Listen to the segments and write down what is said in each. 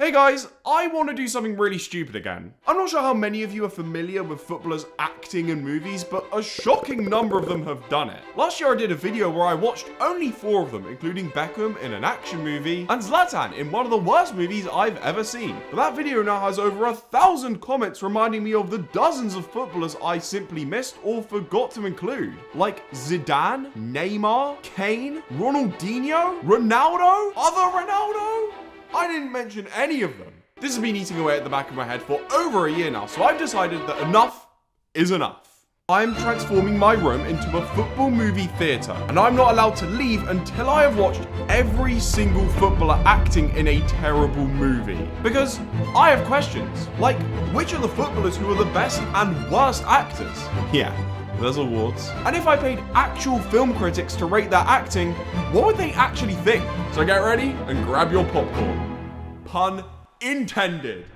Hey guys, I want to do something really stupid again. I'm not sure how many of you are familiar with footballers acting in movies, but a shocking number of them have done it. Last year I did a video where I watched only 4 of them, including Beckham in an action movie, and Zidane in one of the worst movies I've ever seen. But that video now has over 1,000 comments reminding me of the dozens of footballers I simply missed or forgot to include. Like Zidane, Neymar, Kane, Ronaldinho, Ronaldo, other Ronaldo? I didn't mention any of them. This has been eating away at the back of my head for over a year now, so I've decided that enough is enough. I'm transforming my room into a football movie theatre, and I'm not allowed to leave until I have watched every single footballer acting in a terrible movie. Because I have questions, like which are the footballers who are the best and worst actors? Yeah. There's awards. And if I paid actual film critics to rate their acting, what would they actually think? So get ready and grab your popcorn. Pun intended.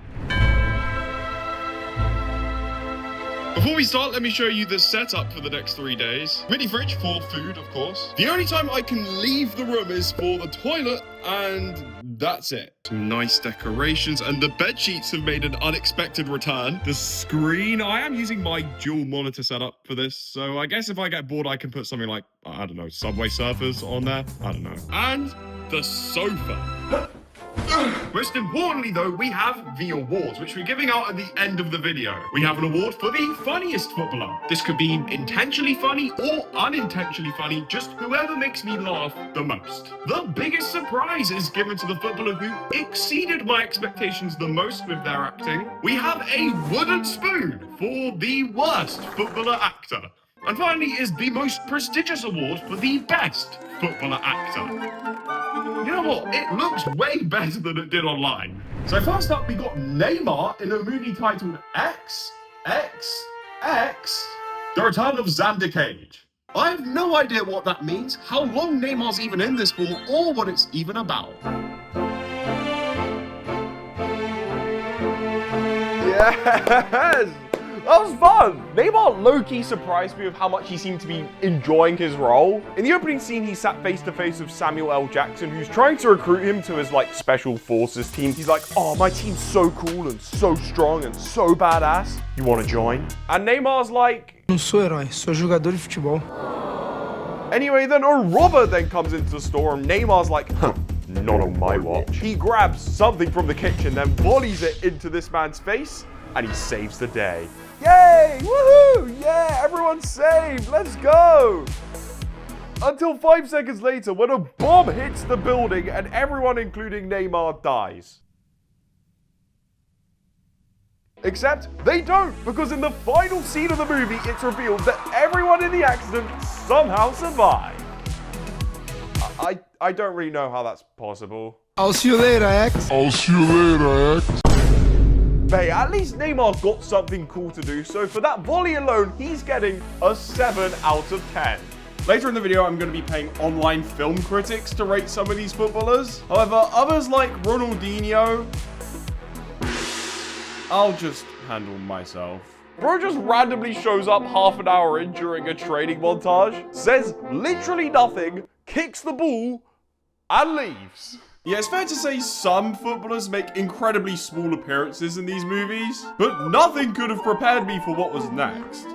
Before we start, let me show you the setup for the next 3 days. Mini fridge for food, of course. The only time I can leave the room is for the toilet, and that's it. Some nice decorations, and the bed sheets have made an unexpected return. The screen, I am using my dual monitor setup for this, so I guess if I get bored, I can put something like, I don't know, Subway Surfers on there. I don't know. And the sofa. Most importantly though, we have the awards, which we're giving out at the end of the video. We have an award for the funniest footballer. This could be intentionally funny or unintentionally funny, just whoever makes me laugh the most. The biggest surprise is given to the footballer who exceeded my expectations the most with their acting. We have a wooden spoon for the worst footballer actor. And finally is the most prestigious award for the best footballer actor. You know what? It looks way better than it did online. So first up, we got Neymar in a movie titled X, The Return of Xander Cage. I have no idea what that means, how long Neymar's even in this for, or what it's even about. Yes! That was fun! Neymar low-key surprised me with how much he seemed to be enjoying his role. In the opening scene, he sat face-to-face with Samuel L. Jackson, who's trying to recruit him to his, special forces team. He's like, oh, my team's so cool and so strong and so badass. You want to join? And Neymar's like... Não sou herói, sou jogador de futebol. Anyway, then a robber then comes into the store and Neymar's like, huh, not on my watch. He grabs something from the kitchen, then volleys it into this man's face, and he saves the day. Yay! Woohoo! Yeah, everyone's saved! Let's go! Until 5 seconds later when a bomb hits the building and everyone, including Neymar, dies. Except they don't, because in the final scene of the movie, it's revealed that everyone in the accident somehow survived. I don't really know how that's possible. I'll see you later, X. But hey, at least Neymar's got something cool to do, so for that volley alone, he's getting a 7 out of 10. Later in the video, I'm going to be paying online film critics to rate some of these footballers. However, others like Ronaldinho, I'll just handle myself. Bro just randomly shows up half an hour in during a training montage, says literally nothing, kicks the ball, and leaves. Yeah, it's fair to say some footballers make incredibly small appearances in these movies, but nothing could have prepared me for what was next.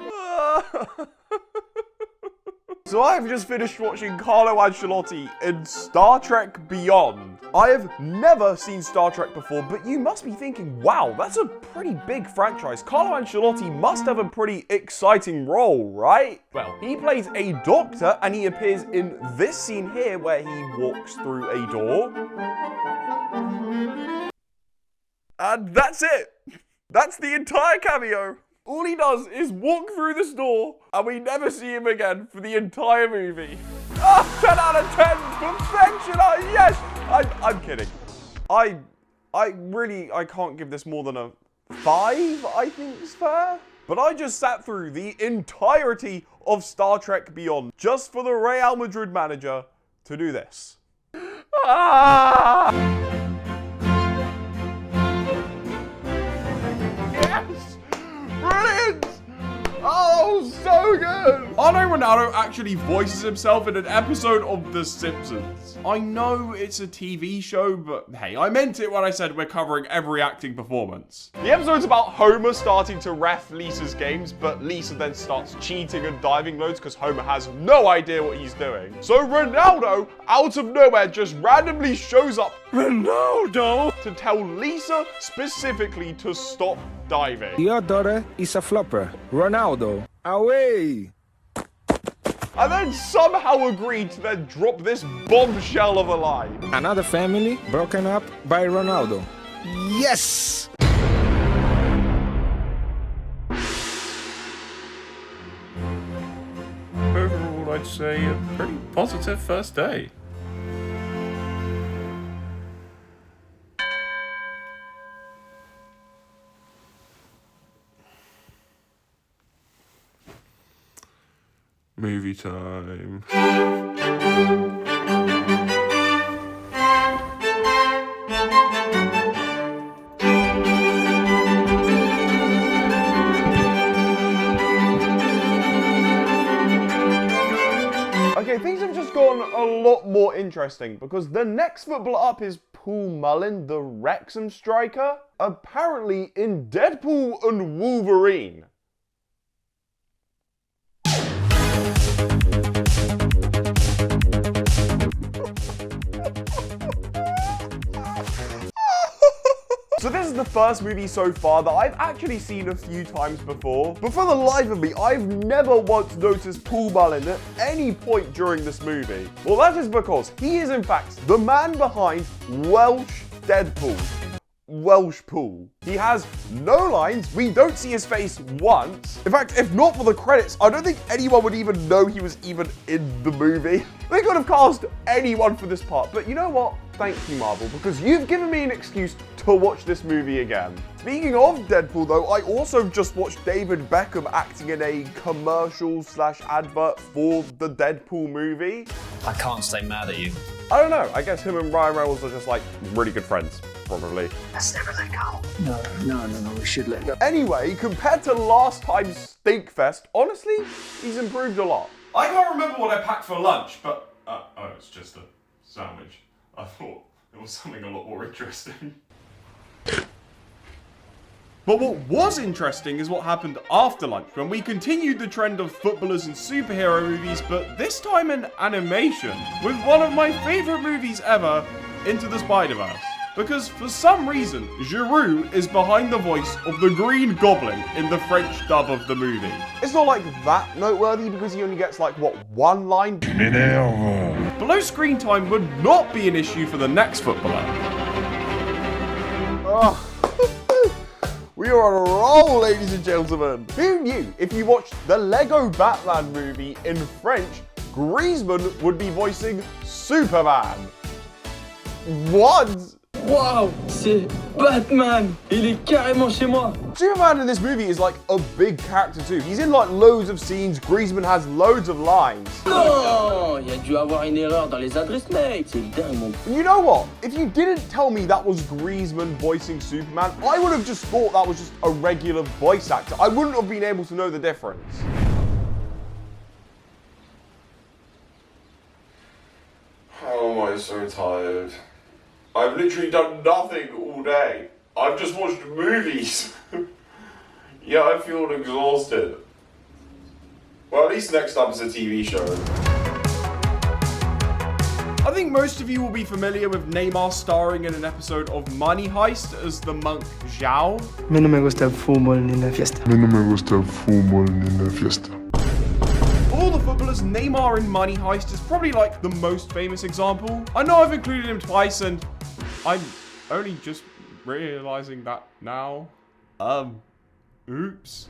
So I've just finished watching Carlo Ancelotti in Star Trek Beyond. I have never seen Star Trek before, but you must be thinking, wow, that's a pretty big franchise. Carlo Ancelotti must have a pretty exciting role, right? Well, he plays a doctor and he appears in this scene here where he walks through a door. And that's it. That's the entire cameo. All he does is walk through this door, and we never see him again for the entire movie. Oh, 10 out of 10, perfection, oh, yes! I'm kidding. I can't give this more than a 5, I think is fair. But I just sat through the entirety of Star Trek Beyond just for the Real Madrid manager to do this. Ah! Yes! Brilliant! Oh, so good! R9 Ronaldo actually voices himself in an episode of The Simpsons. I know it's a TV show, but hey, I meant it when I said we're covering every acting performance. The episode's about Homer starting to ref Lisa's games, but Lisa then starts cheating and diving loads because Homer has no idea what he's doing. So Ronaldo, out of nowhere, just randomly shows up Ronaldo to tell Lisa specifically to stop diving. Your daughter is a flopper. Ronaldo, away! And then somehow agreed to then drop this bombshell of a lie. Another family broken up by Ronaldo. Yes! Overall, I'd say a pretty positive first day. Movie time. Okay, things have just gotten a lot more interesting because the next footballer up is Paul Mullin, the Wrexham striker, apparently in Deadpool and Wolverine. So this is the first movie so far that I've actually seen a few times before, but for the life of me, I've never once noticed Paul Mullin at any point during this movie. Well, that is because he is in fact the man behind Welsh Deadpool. Welsh Paul. He has no lines, we don't see his face once. In fact, if not for the credits, I don't think anyone would even know he was even in the movie. They could have cast anyone for this part, but you know what? Thank you, Marvel, because you've given me an excuse to watch this movie again. Speaking of Deadpool though, I also just watched David Beckham acting in a commercial/advert for the Deadpool movie. I can't stay mad at you. I don't know, I guess him and Ryan Reynolds are just like really good friends, probably. Let's never let go. No, we should let go. Anyway, compared to last time's Stinkfest, honestly, he's improved a lot. I can't remember what I packed for lunch, but, oh, it's just a sandwich. I thought it was something a lot more interesting. But what was interesting is what happened after lunch, when we continued the trend of footballers and superhero movies, but this time in animation, with one of my favourite movies ever, Into the Spider-Verse. Because for some reason, Giroud is behind the voice of the Green Goblin in the French dub of the movie. It's not like that noteworthy because he only gets like, what, one line? Below screen time would not be an issue for the next footballer. We are on a roll, ladies and gentlemen. Who knew if you watched the Lego Batman movie in French, Griezmann would be voicing Superman? What? Waouh, c'est Batman! Il est carrément chez moi! Superman in this movie is like a big character too. He's in like loads of scenes, Griezmann has loads of lines. Non! Il y a dû avoir une erreur dans les adresses mail, c'est dingue mon... You know what? If you didn't tell me that was Griezmann voicing Superman, I would have just thought that was just a regular voice actor. I wouldn't have been able to know the difference. How am I so tired? I've literally done nothing all day. I've just watched movies. Yeah, I feel exhausted. Well, at least next up is a TV show. I think most of you will be familiar with Neymar starring in an episode of Money Heist as the monk Zhao. A mí no me gusta el fútbol ni la fiesta. Of all the footballers, Neymar in Money Heist is probably like the most famous example. I know I've included him twice and I'm only just realizing that now. Oops.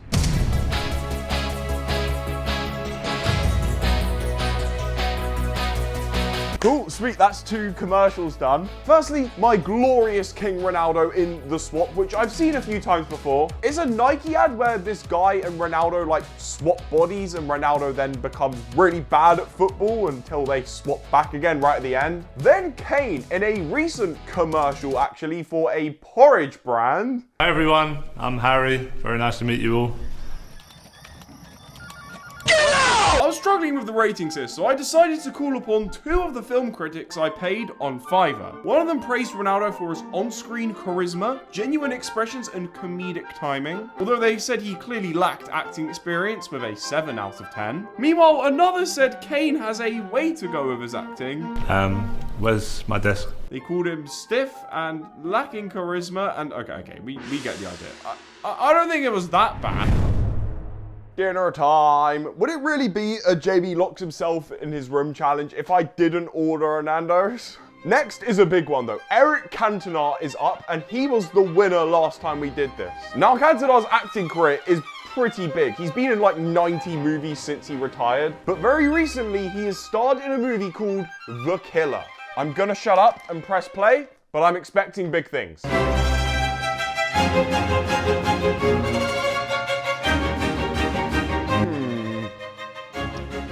Cool, sweet, that's 2 commercials done. Firstly, my glorious King Ronaldo in The Swap, which I've seen a few times before. It's a Nike ad where this guy and Ronaldo like swap bodies and Ronaldo then becomes really bad at football until they swap back again right at the end. Then Kane in a recent commercial actually for a porridge brand. Hi everyone, I'm Harry. Very nice to meet you all. I struggling with the ratings here, so I decided to call upon two of the film critics I paid on Fiverr. One of them praised Ronaldo for his on-screen charisma, genuine expressions, and comedic timing, although they said he clearly lacked acting experience with a 7 out of 10. Meanwhile, another said Kane has a way to go with his acting. Where's my desk? They called him stiff and lacking charisma, and okay, we get the idea. I don't think it was that bad. Dinner time. Would it really be a JB locks himself in his room challenge if I didn't order a Nando's? Next is a big one though. Eric Cantona is up, and he was the winner last time we did this. Now Cantona's acting career is pretty big. He's been in like 90 movies since he retired, but very recently he has starred in a movie called The Killer. I'm gonna shut up and press play, but I'm expecting big things.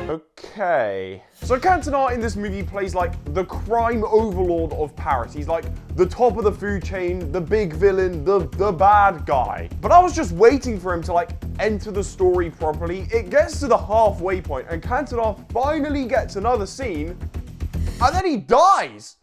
Okay. So Cantona in this movie plays like the crime overlord of Paris. He's like the top of the food chain, the big villain, the bad guy. But I was just waiting for him to like enter the story properly. It gets to the halfway point and Cantona finally gets another scene and then he dies.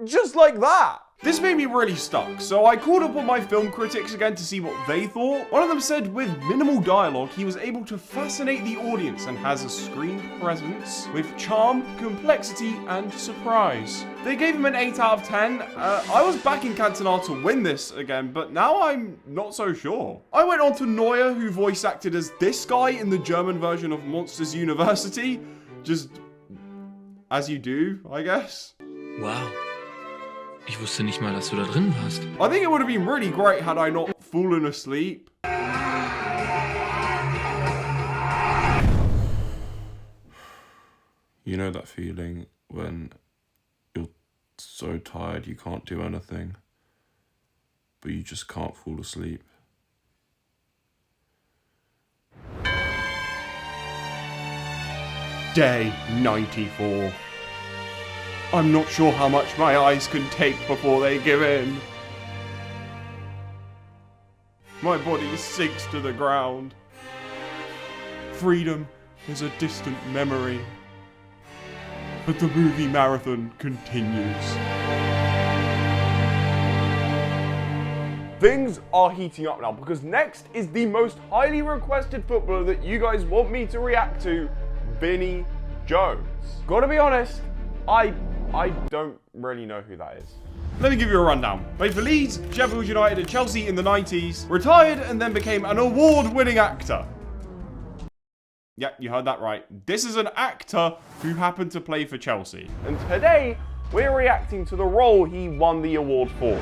Just like that. This made me really stuck, so I called up on my film critics again to see what they thought. One of them said with minimal dialogue, he was able to fascinate the audience and has a screen presence with charm, complexity, and surprise. They gave him an 8 out of 10. I was backing Cantona to win this again, but now I'm not so sure. I went on to Neuer, who voice acted as this guy in the German version of Monsters University. Just as you do, I guess. Wow. Ich wusste nicht mal, dass du da drin warst. I think it would have been really great had I not fallen asleep. You know that feeling when you're so tired you can't do anything, but you just can't fall asleep. Day 94. I'm not sure how much my eyes can take before they give in. My body sinks to the ground. Freedom is a distant memory. But the movie marathon continues. Things are heating up now because next is the most highly requested footballer that you guys want me to react to, Vinnie Jones. Gotta be honest, I don't really know who that is. Let me give you a rundown. Played for Leeds, Sheffield United and Chelsea in the 90s, retired and then became an award-winning actor. Yeah, you heard that right. This is an actor who happened to play for Chelsea. And today, we're reacting to the role he won the award for.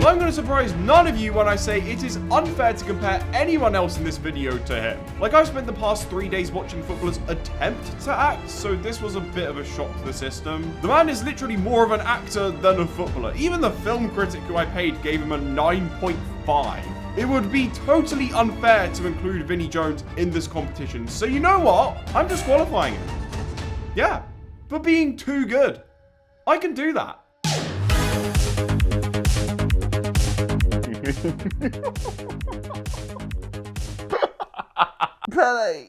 So I'm going to surprise none of you when I say it is unfair to compare anyone else in this video to him. Like, I've spent the past 3 days watching footballers attempt to act, so this was a bit of a shock to the system. The man is literally more of an actor than a footballer. Even the film critic who I paid gave him a 9.5. It would be totally unfair to include Vinnie Jones in this competition. So you know what? I'm disqualifying him. Yeah, for being too good. I can do that. Pele.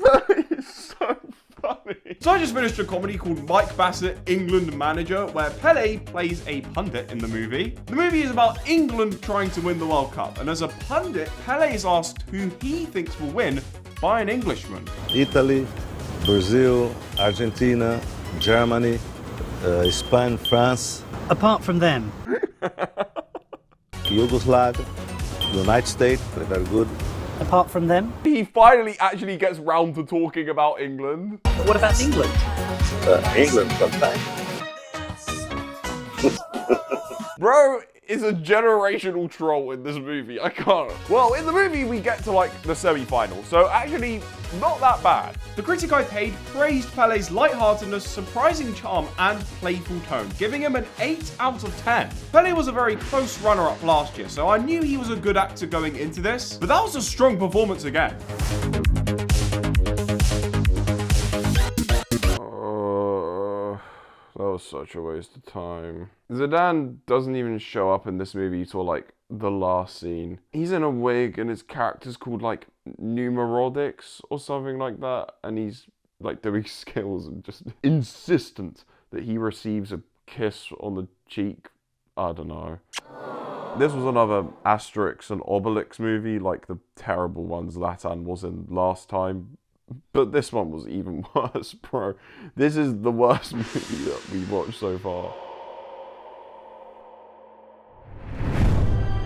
Pele is so funny. So I just finished a comedy called Bassett England Manager, where Pele plays a pundit in the movie. The movie is about England trying to win the World Cup, and as a pundit, Pele is asked who he thinks will win by an Englishman. Italy, Brazil, Argentina, Germany, Spain, France. Apart from them. Yugoslavia, United States, they're very good. Apart from them. He finally actually gets round to talking about England. What about England? England sometimes. Bro is a generational troll in this movie. I can't. Well, in the movie, we get to like the semi-final, so actually not that bad. The critic I paid praised Pele's lightheartedness, surprising charm, and playful tone, giving him an 8 out of 10. Pele was a very close runner-up last year, so I knew he was a good actor going into this, but that was a strong performance again. That was such a waste of time. Zidane doesn't even show up in this movie till like the last scene. He's in a wig and his character's called like Numerodics or something like that, and he's like doing skills and just insistent that he receives a kiss on the cheek. I don't know. This was another Asterix and Obelix movie, like the terrible ones Zlatan was in last time. But this one was even worse, bro. This is the worst movie that we've watched so far.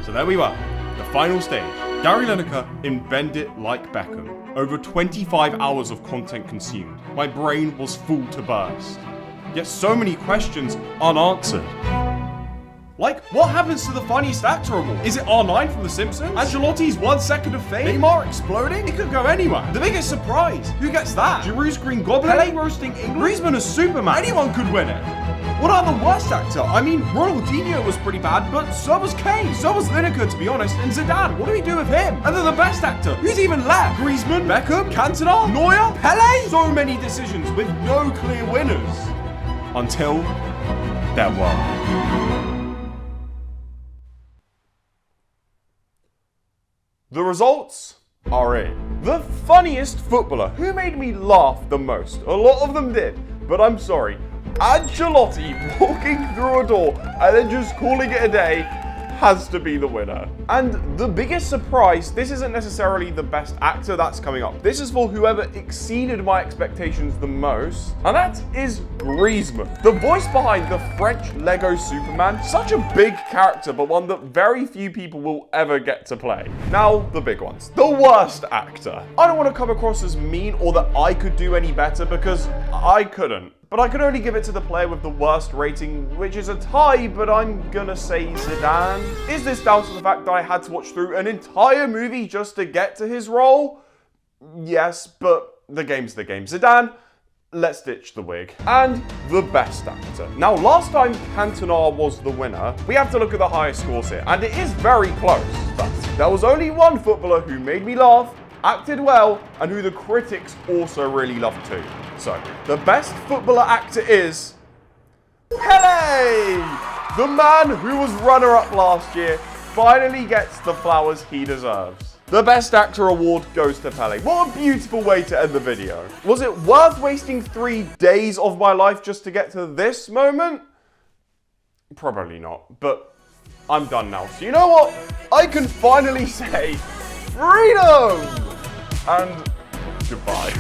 So there we were, the final stage. Gary Lineker in Bend It Like Beckham. Over 25 hours of content consumed. My brain was full to burst. Yet so many questions unanswered. Like, what happens to the funniest actor award? Is it R9 from The Simpsons? Ancelotti's 1 second of fame? Neymar exploding? It could go anywhere. The biggest surprise, who gets that? Giroud's Green Goblin? Pele roasting England? Griezmann as Superman? Anyone could win it. What are the worst actor? I mean, Ronaldinho was pretty bad, but so was Kane. So was Lineker, to be honest. And Zidane, what do we do with him? And then the best actor, who's even left? Griezmann? Beckham? Cantona? Neuer? Pele? So many decisions with no clear winners. Until there were. The results are in. The funniest footballer who made me laugh the most. A lot of them did, but I'm sorry. Ancelotti walking through a door and then just calling it a day has to be the winner. And the biggest surprise, this isn't necessarily the best actor that's coming up. This is for whoever exceeded my expectations the most, and that is Griezmann. The voice behind the French Lego Superman, such a big character, but one that very few people will ever get to play. Now, the big ones. The worst actor. I don't want to come across as mean or that I could do any better, because I couldn't. But I could only give it to the player with the worst rating, which is a tie, but I'm gonna say Zidane. Is this down to the fact that I had to watch through an entire movie just to get to his role? Yes, but the game's the game. Zidane, let's ditch the wig. And the best actor. Now, last time Cantona was the winner, we have to look at the highest scores here, and it is very close. But there was only one footballer who made me laugh, acted well, and who the critics also really loved too. So, the best footballer actor is Pele! The man who was runner-up last year finally gets the flowers he deserves. The best actor award goes to Pele. What a beautiful way to end the video. Was it worth wasting 3 days of my life just to get to this moment? Probably not, but I'm done now. So you know what? I can finally say freedom! And goodbye.